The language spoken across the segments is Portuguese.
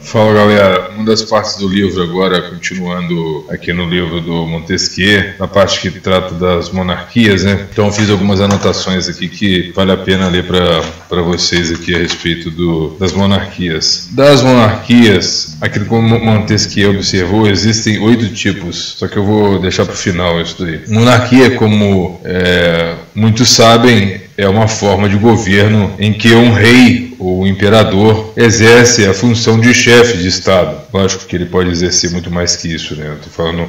Fala galera, uma das partes do livro agora, continuando aqui no livro do Montesquieu, na parte que trata das monarquias, né? Então eu fiz algumas anotações aqui que vale a pena ler para vocês aqui a respeito das monarquias. Das monarquias, aquilo como Montesquieu observou, existem 8 tipos, só que eu vou deixar para o final isso daí. Monarquia, como muitos sabem, é uma forma de governo em que um rei ou um imperador exerce a função de chefe de Estado. Lógico que ele pode exercer muito mais que isso, né? Estou falando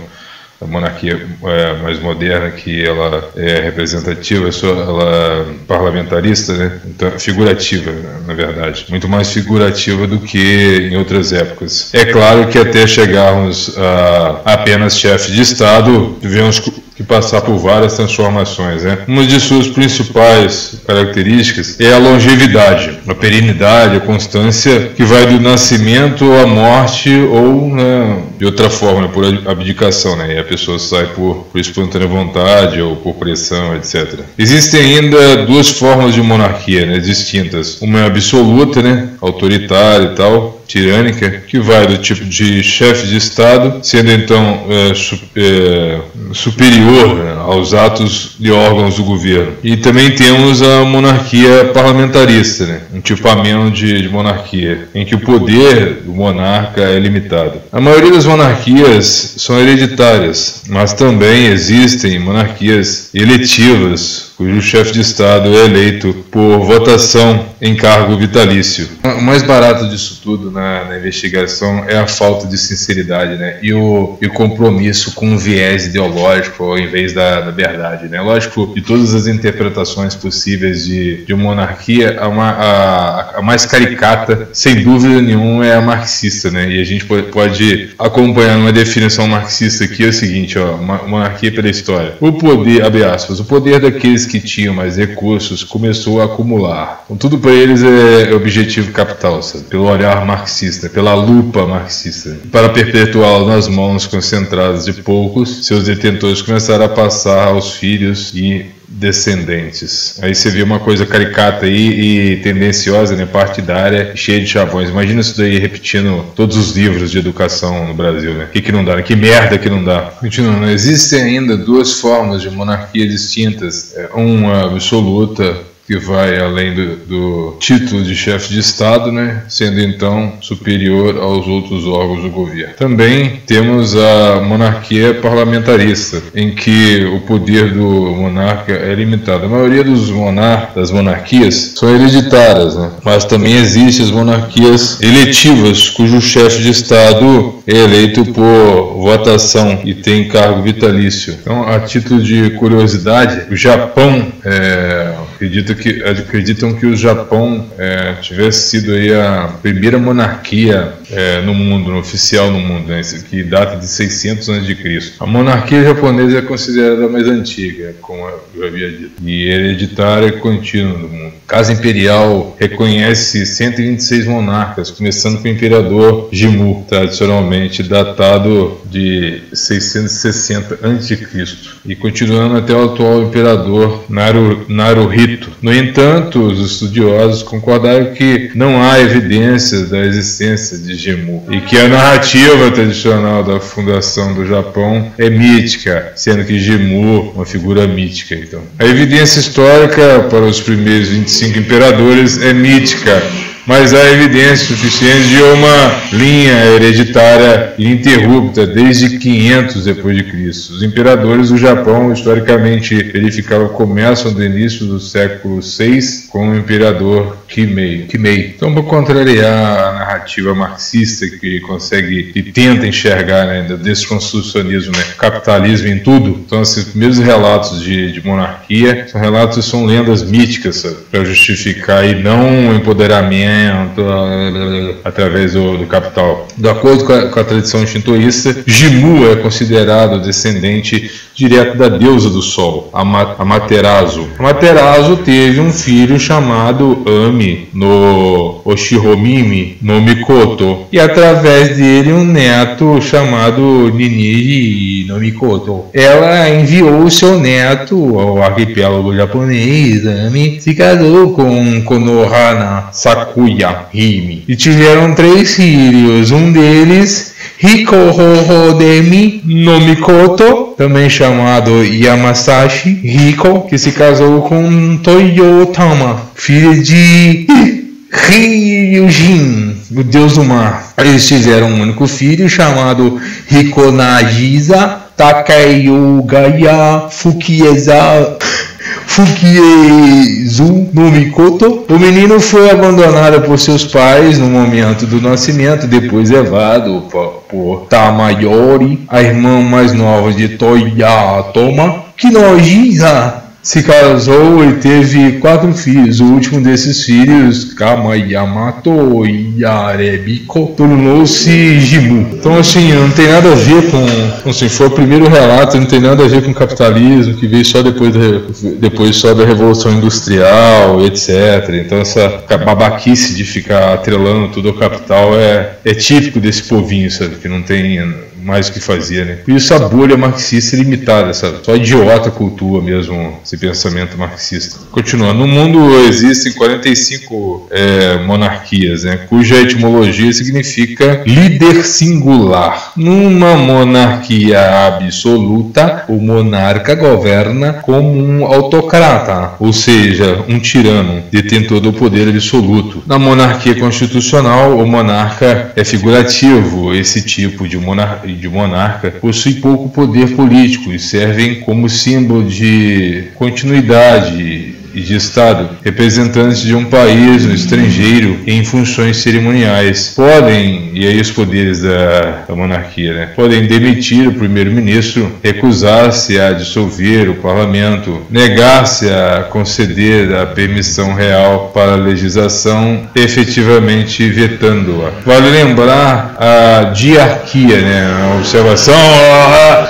da monarquia mais moderna, que ela é representativa, ela é parlamentarista, né? Então, figurativa, na verdade. Muito mais figurativa do que em outras épocas. É claro que até chegarmos a apenas chefe de Estado, tivemos que passar por várias transformações, né? Uma de suas principais características é a longevidade, a perenidade, a constância, que vai do nascimento à morte ou, né, de outra forma, por abdicação, né? E a pessoa sai por espontânea vontade ou por pressão, etc. Existem ainda 2 formas de monarquia, né, distintas. Uma é absoluta, né, autoritária e tal, tirânica, que vai do tipo de chefe de Estado, sendo então superior, né, aos atos e órgãos do governo. E também temos a monarquia parlamentarista, né, um tipo ameno de monarquia, em que o poder do monarca é limitado. A maioria das monarquias são hereditárias, mas também existem monarquias eletivas, cujo chefe de Estado é eleito por votação em cargo vitalício. O mais barato disso tudo na investigação é a falta de sinceridade, né? E o compromisso com um viés ideológico ao invés da verdade, né? Lógico, de todas as interpretações possíveis de monarquia, a mais caricata, sem dúvida nenhuma, é a marxista, né? E a gente pode acompanhar uma definição marxista aqui, é o seguinte, ó, monarquia pela história. O poder, abre aspas, o poder daqueles que tinham mais recursos começou a acumular. Então, tudo para eles é objetivo capital, sabe? Pelo olhar marxista, pela lupa marxista. Para perpetuá-lo nas mãos concentradas de poucos, seus detentores começaram a passar aos filhos e descendentes. Aí você vê uma coisa caricata aí e tendenciosa, né, partidária, cheia de chavões. Imagina isso daí repetindo todos os livros de educação no Brasil, né? Que não dá, né? Que merda que não dá. Continuando, existem ainda 2 formas de monarquia distintas. Uma absoluta, que vai além do título de chefe de Estado, né, sendo então superior aos outros órgãos do governo. Também temos a monarquia parlamentarista, em que o poder do monarca é limitado. A maioria das monarquias são hereditárias, né, mas também existem as monarquias eletivas, cujo chefe de Estado é eleito por votação e tem cargo vitalício. Então, a título de curiosidade, o Japão acreditam que o Japão tivesse sido aí a primeira monarquia no mundo, oficial no mundo, né, que data de 600 a.C. A monarquia japonesa é considerada a mais antiga, como eu havia dito, e hereditária e contínua no mundo. A Casa Imperial reconhece 126 monarcas, começando com o imperador Jimmu, tradicionalmente datado de 660 a.C. e continuando até o atual imperador Naruhito. No entanto, os estudiosos concordaram que não há evidências da existência de Jimmu e que a narrativa tradicional da fundação do Japão é mítica, sendo que Jimmu uma figura mítica. Então, a evidência histórica para os primeiros 25 imperadores é mítica, mas há evidência suficiente de uma linha hereditária ininterrupta desde 500 d.C. Os imperadores do Japão historicamente verificavam começam do início do século VI com o imperador Kimei. Então, para contrariar a narrativa marxista que tenta enxergar, né, do desconstrucionismo, né, capitalismo em tudo, então esses primeiros relatos de monarquia são lendas míticas para justificar e não o empoderamento através do capital. De acordo com a tradição shintoísta, Jimmu é considerado descendente direto da deusa do sol, Amaterasu. Amaterasu teve um filho chamado Ami no Oshiromimi no Mikoto e através dele um neto chamado Ninigi no Mikoto. Ela enviou o seu neto ao arquipélago japonês. Ami se casou com Konohana Sakura Toyahime. E tiveram 3 filhos, um deles Hikohohodemi no Mikoto, também chamado Yamasashi Hiko, que se casou com Toyotama, filha de Ryujin, o deus do mar. Eles tiveram um único filho chamado Hikonagisa Takeyugaya Fukiezu no Mikoto. O menino foi abandonado por seus pais no momento do nascimento, depois levado por Tamayori, a irmã mais nova de Toyatoma. Kinojisa se casou e teve 4 filhos. O último desses filhos, Kamayamato Yarebiko, tornou-se Jimu. Então, assim, não tem nada a ver com, assim, foi o primeiro relato, não tem nada a ver com o capitalismo, que veio só depois só da Revolução Industrial, etc. Então, essa babaquice de ficar atrelando tudo ao capital é típico desse povinho, sabe, que não tem mais o que fazer, né? Por isso a bolha marxista é limitada, sabe? Só idiota cultua mesmo esse pensamento marxista. Continuando, no mundo existem 45 monarquias, né? Cuja etimologia significa líder singular. Numa monarquia absoluta, o monarca governa como um autocrata, ou seja, um tirano, detentor do poder absoluto. Na monarquia constitucional, o monarca é figurativo. Esse tipo de monarca possui pouco poder político e servem como símbolo de continuidade e de Estado, representantes de um país no estrangeiro em funções cerimoniais. Podem, e aí os poderes da monarquia, né? Podem demitir o primeiro-ministro, recusar-se a dissolver o parlamento, negar-se a conceder a permissão real para a legislação, efetivamente vetando-a. Vale lembrar a diarquia, né? Uma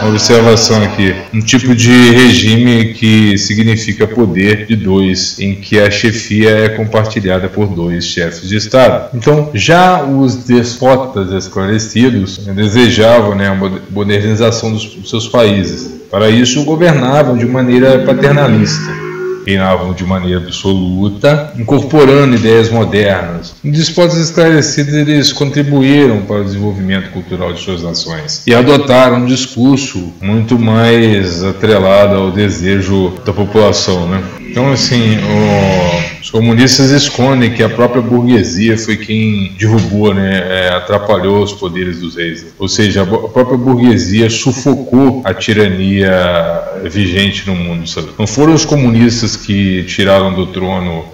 observação aqui. Um tipo de regime que significa poder de dois, em que a chefia é compartilhada por 2 chefes de Estado. Então, já os despotas esclarecidos desejavam, né, a modernização dos seus países. Para isso, governavam de maneira paternalista. Reinavam de maneira absoluta, incorporando ideias modernas. Os despotas esclarecidos, eles contribuíram para o desenvolvimento cultural de suas nações e adotaram um discurso muito mais atrelado ao desejo da população, né? Então, assim, os comunistas escondem que a própria burguesia foi quem derrubou, né, atrapalhou os poderes dos reis. Ou seja, a própria burguesia sufocou a tirania vigente no mundo, sabe? Não foram os comunistas que tiraram do trono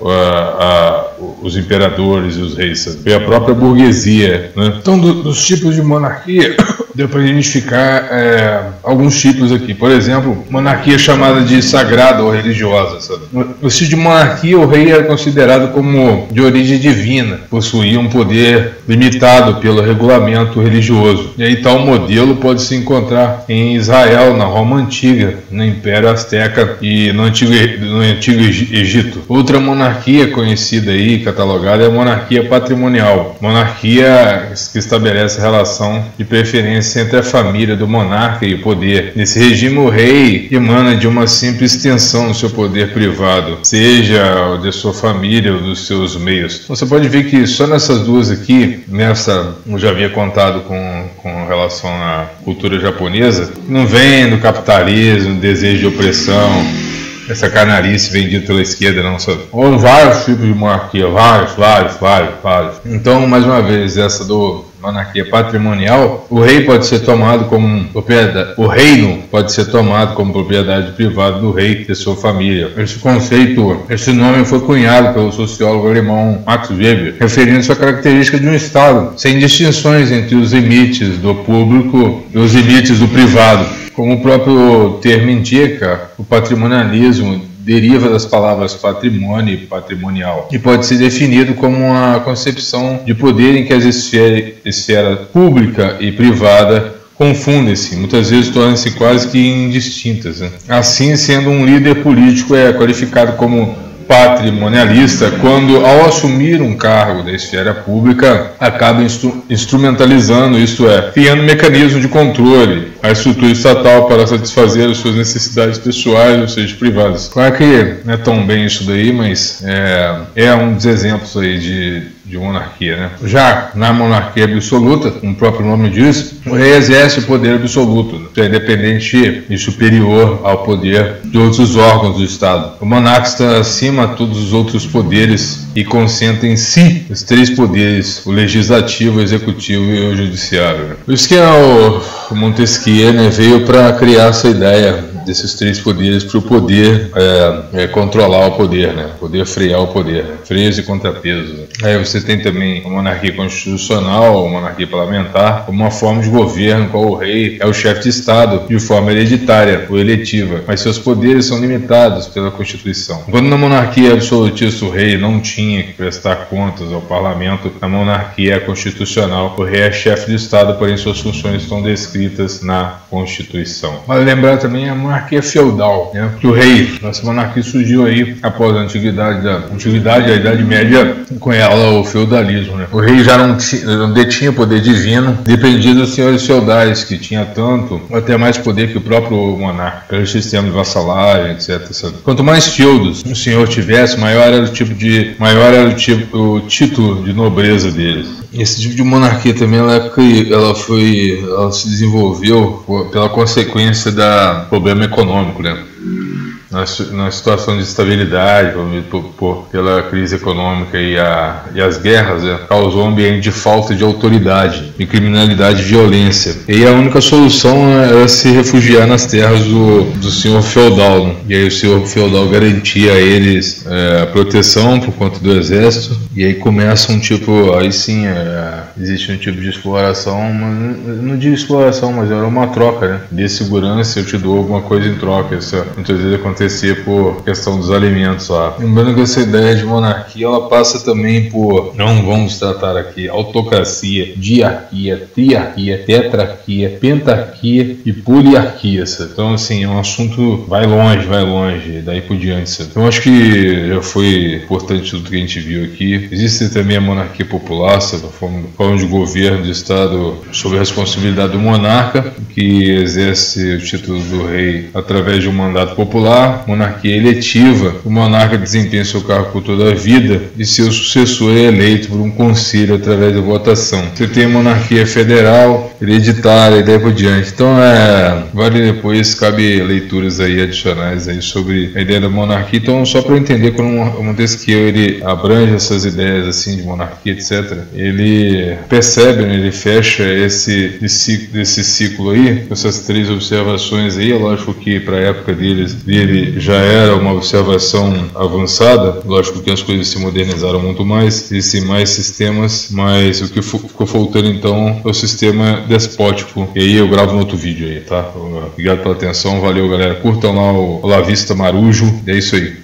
os imperadores e os reis, sabe? Foi a própria burguesia, né? Então, dos tipos de monarquia, deu para identificar alguns tipos aqui. Por exemplo, monarquia chamada de sagrada ou religiosa, sabe? No sentido de monarquia, o rei era considerado como de origem divina, possuía um poder limitado pelo regulamento religioso. E aí tal modelo pode se encontrar em Israel, na Roma Antiga, no Império Azteca e no Antigo Egito. Outra monarquia conhecida aí, catalogada, é a monarquia patrimonial. Monarquia que estabelece a relação de preferência entre a família do monarca e o poder. Nesse regime, o rei emana de uma simples extensão do seu poder privado, seja o de sua família ou dos seus meios. Então, você pode ver que só nessas duas aqui, eu já havia contado com relação à cultura japonesa, não vem do capitalismo, desejo de opressão, essa canalice vendida pela esquerda, não, sabe? Ou vários tipos de monarquia, vários. Então, mais uma vez, essa do monarquia patrimonial, o rei pode ser tomado como propriedade, o reino pode ser tomado como propriedade privada do rei e de sua família. Esse nome foi cunhado pelo sociólogo alemão Max Weber, referindo-se à característica de um Estado, sem distinções entre os limites do público e os limites do privado. Como o próprio termo indica, o patrimonialismo deriva das palavras patrimônio e patrimonial e pode ser definido como uma concepção de poder em que as esferas pública e privada confundem-se, muitas vezes tornam-se quase que indistintas, né? Assim, sendo um líder político é qualificado como patrimonialista quando, ao assumir um cargo da esfera pública, acaba instrumentalizando, isto é, criando um mecanismo de controle a estrutura estatal para satisfazer as suas necessidades pessoais, ou seja, privadas. Claro que não é tão bem isso daí, mas é um dos exemplos aí de monarquia, né? Já na monarquia absoluta, como o próprio nome diz, o rei exerce o poder absoluto, é independente e superior ao poder de outros órgãos do Estado. O monarca está acima de todos os outros poderes e concentra em si os 3 poderes, o legislativo, o executivo e o judiciário. Né? Por isso que o Montesquieu, né, veio para criar essa ideia desses 3 poderes para o poder controlar o poder, né? Poder frear o poder, né? Freios e contrapesos. Né? Aí você tem também a monarquia constitucional, a monarquia parlamentar, como uma forma de governo, qual o rei é o chefe de Estado de forma hereditária ou eletiva, mas seus poderes são limitados pela Constituição. Quando na monarquia absolutista o rei não tinha que prestar contas ao parlamento, na monarquia constitucional o rei é chefe de Estado, porém suas funções estão descritas na Constituição. Vale lembrar também a monarquia feudal, né? Que o rei, nossa monarquia surgiu aí após a antiguidade, a Idade Média, com ela o feudalismo, né? O rei já não detinha poder divino, dependia dos senhores feudais, que tinha tanto ou até mais poder que o próprio monarca, pelo sistema de vassalagem, etc. Quanto mais feudos o senhor tivesse, maior era o título de nobreza deles. Esse tipo de monarquia também ela se desenvolveu pela consequência da problema econômico, né? Na situação de estabilidade, pela crise econômica e as guerras, né, causou um ambiente de falta de autoridade, de criminalidade e violência. E a única solução era se refugiar nas terras do senhor feudal. Né? E aí o senhor feudal garantia a eles proteção por conta do exército. E aí começa aí sim existe um tipo de exploração, não digo exploração, mas era uma troca, né? De segurança, eu te dou alguma coisa em troca. Isso muitas vezes acontecia por questão dos alimentos lá. Lembrando que essa ideia de monarquia ela passa também por, não vamos tratar aqui, autocracia, diarquia, triarquia, tetrarquia, pentarquia e poliarquia. Sabe? Então assim, é um assunto vai longe, daí por diante. Sabe? Então acho que já foi importante tudo que a gente viu aqui. Existe também a monarquia popular, sabe? A forma de governo de Estado sob a responsabilidade do monarca, que exerce o título do rei através de um mandato popular. Monarquia eletiva, o monarca desempenha seu cargo por toda a vida e seu sucessor é eleito por um conselho através da votação. Você tem a monarquia federal, hereditária e daí por diante. Então depois cabe leituras aí adicionais aí sobre a ideia da monarquia. Então só para entender, quando o Montesquieu ele abrange essas ideias assim de monarquia, etc., ele percebe, né, ele fecha esse ciclo aí, com essas 3 observações aí. É lógico que para a época dele já era uma observação avançada, lógico que as coisas se modernizaram muito mais, existem mais sistemas, mas o que ficou faltando então é o sistema despótico. E aí eu gravo no outro vídeo aí, tá? Obrigado pela atenção, valeu galera, curtam lá o La Vista Marujo, é isso aí.